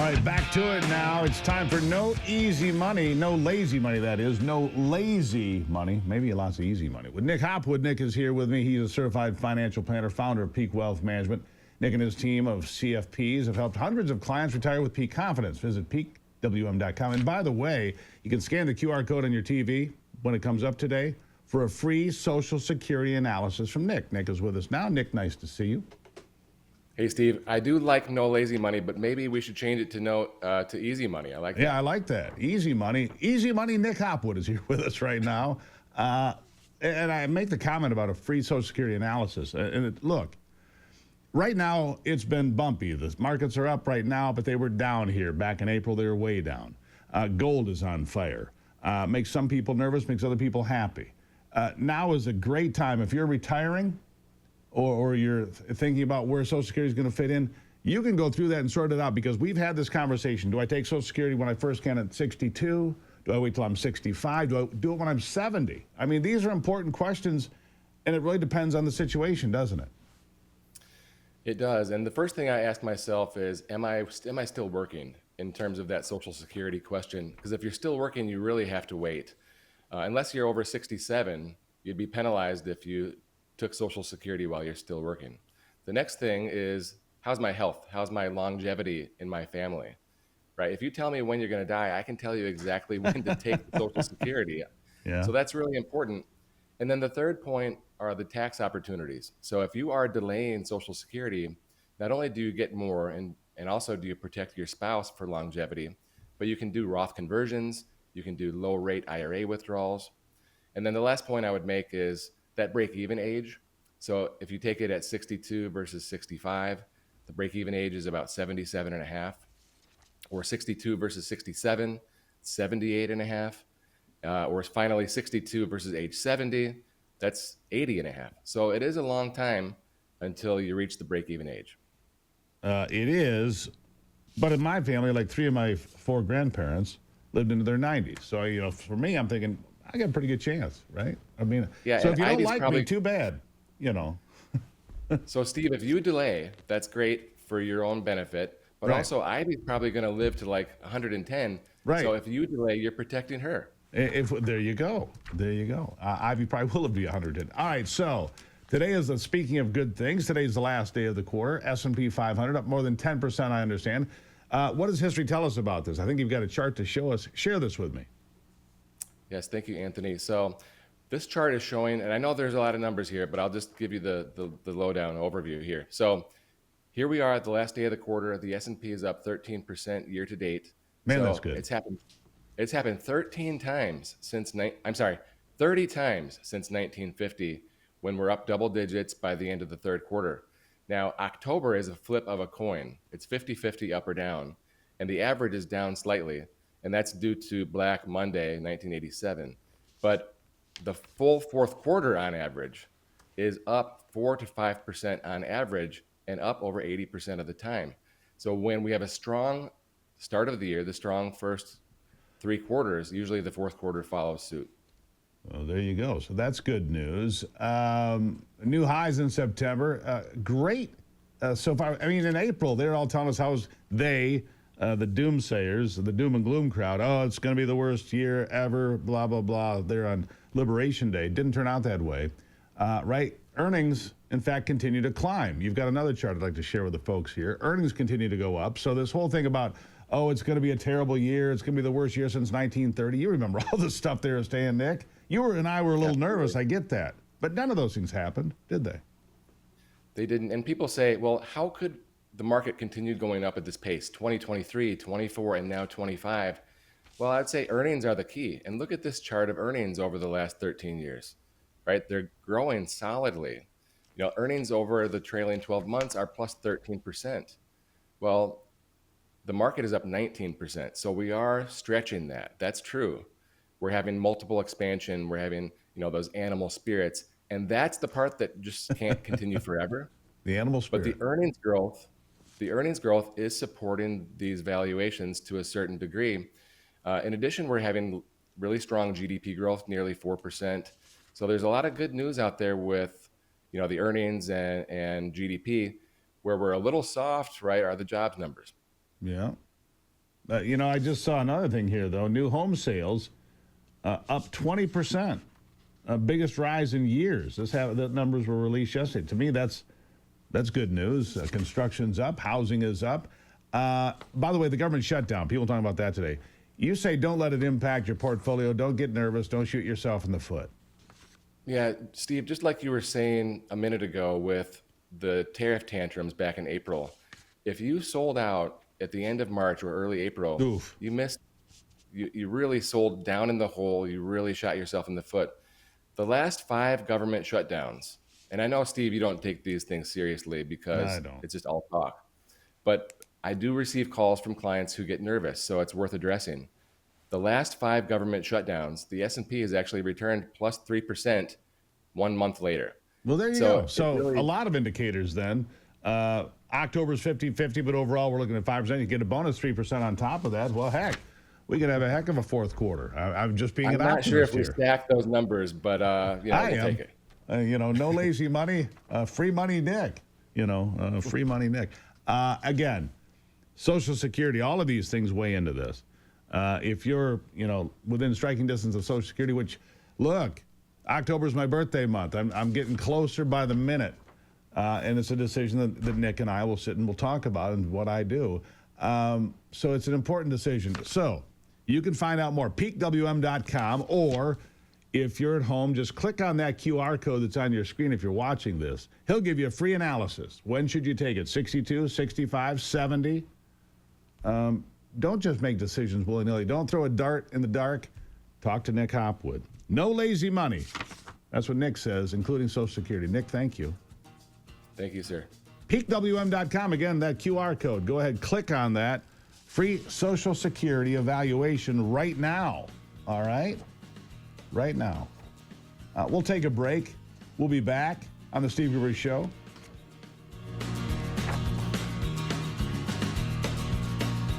right, back to it now. It's time for No Easy Money. No lazy money, that is. No lazy money. Maybe lots of easy money. With Nick Hopwood. Nick is here with me. He's a certified financial planner, founder of Peak Wealth Management. Nick and his team of CFPs have helped hundreds of clients retire with peak confidence. Visit peakwm.com. And by the way, you can scan the QR code on your TV when it comes up today for a free Social Security analysis from Nick. Nick is with us now. Nick, nice to see you. Hey, Steve, I do like no lazy money, but maybe we should change it to easy money. I like that. Yeah, I like that. Easy money. Easy money. Nick Hopwood is here with us right now. And I make the comment about a free Social Security analysis. Look, right now it's been bumpy. The markets are up right now, but they were down here. Back in April, they were way down. Gold is on fire. Makes some people nervous, makes other people happy. Now is a great time. If you're retiring, or you're thinking about where Social Security is going to fit in, you can go through that and sort it out, because we've had this conversation. Do I take Social Security when I first can at 62? Do I wait till I'm 65? Do I do it when I'm 70? I mean, these are important questions, and it really depends on the situation, doesn't it? It does. And the first thing I ask myself is, am I still working, in terms of that Social Security question? Because if you're still working, you really have to wait. Unless you're over 67, you'd be penalized if you took Social Security while you're still working. The next thing is, how's my health? How's my longevity in my family? Right? If you tell me when you're going to die, I can tell you exactly when to take Social Security. Yeah. So that's really important. And then the third point are the tax opportunities. So if you are delaying Social Security, not only do you get more, and also do you protect your spouse for longevity, but you can do Roth conversions, you can do low rate IRA withdrawals. And then the last point I would make is that break-even age. So if you take it at 62 versus 65, the break-even age is about 77 and a half, or 62 versus 67, 78 and a half, or finally 62 versus age 70, that's 80 and a half. So it is a long time until you reach the break-even age. It is, but in my family, like 3 of my 4 grandparents lived into their 90s. So, for me, I'm thinking, I got a pretty good chance, right? I mean, Yeah, so if and you don't Ivy's like probably, me, too bad, So Steve, if you delay, that's great for your own benefit, but Right. also Ivy's probably going to live to like 110. Right. So if you delay, you're protecting her. There you go. There you go. Ivy probably will be 100. All right, so today is speaking of good things. Today's the last day of the quarter. S&P 500 up more than 10%, I understand. What does history tell us about this? I think you've got a chart to show us. Share this with me. Yes, thank you, Anthony. So this chart is showing, and I know there's a lot of numbers here, but I'll just give you the lowdown overview here. So here we are at the last day of the quarter. The S&P is up 13% year to date. Man, So that's good. It's happened 30 times since 1950, when we're up double digits by the end of the third quarter. Now, October is a flip of a coin. It's 50-50 up or down, and the average is down slightly, and that's due to Black Monday, 1987. But the full fourth quarter on average is up 4 to 5% on average, and up over 80% of the time. So when we have a strong start of the year, the strong first 3 quarters, usually the fourth quarter follows suit. Well, there you go. So that's good news. New highs in September. Great. So far, I mean, in April, they're all telling us the doomsayers, the doom and gloom crowd, it's going to be the worst year ever, blah, blah, blah. They're on Liberation Day. Didn't turn out that way. Right? Earnings, in fact, continue to climb. You've got another chart I'd like to share with the folks here. Earnings continue to go up. So this whole thing about, it's going to be a terrible year, it's going to be the worst year since 1930. You remember all the stuff they were saying, Nick. You and I were a little nervous. I get that. But none of those things happened, did they? They didn't. And people say, well, how could the market continue going up at this pace, 2023, 24, and now 25? Well, I'd say earnings are the key. And look at this chart of earnings over the last 13 years, right? They're growing solidly. Earnings over the trailing 12 months are plus 13%. Well, the market is up 19%. So we are stretching that. That's true. We're having multiple expansion. We're having, those animal spirits. And that's the part that just can't continue forever. The animal spirit. But the earnings growth is supporting these valuations to a certain degree. In addition, we're having really strong GDP growth, nearly 4%. So there's a lot of good news out there with, the earnings and GDP. Where we're a little soft, right, are the jobs numbers. Yeah. I just saw another thing here, though. New home sales up 20%. Biggest rise in years. The numbers were released yesterday. To me, that's good news. Construction's up. Housing is up. By the way, the government shutdown. People talking about that today. You say don't let it impact your portfolio. Don't get nervous. Don't shoot yourself in the foot. Yeah, Steve, just like you were saying a minute ago with the tariff tantrums back in April, if you sold out at the end of March or early April, Oof. you missed. You really sold down in the hole. You really shot yourself in the foot. The last 5 government shutdowns, and I know, Steve, you don't take these things seriously because I don't. it's just all talk. But I do receive calls from clients who get nervous, so it's worth addressing. The last 5 government shutdowns, the S&P has actually returned plus 3% 1 month later. Well, there you go. So a lot of indicators then. October's 50-50, but overall we're looking at 5%. You get a bonus 3% on top of that. Well, heck, we could have a heck of a fourth quarter. I'm just being an optimist. I'm not sure if we here. stack those numbers, but we'll take it. No lazy money, free money, Nick. Free money, Nick. Again, Social Security, all of these things weigh into this. If you're, within striking distance of Social Security, which, look, October's my birthday month. I'm getting closer by the minute. And it's a decision that Nick and I will sit and we'll talk about and what I do. So it's an important decision. So you can find out more, peakwm.com, or if you're at home, just click on that QR code that's on your screen if you're watching this. He'll give you a free analysis. When should you take it? 62, 65, 70? Don't just make decisions willy-nilly. Don't throw a dart in the dark. Talk to Nick Hopwood. No lazy money. That's what Nick says, including Social Security. Nick, thank you. Thank you, sir. PeakWM.com, again, that QR code. Go ahead, click on that. Free Social Security evaluation right now. All right? Right now. We'll take a break. We'll be back on the Steve Gruber Show.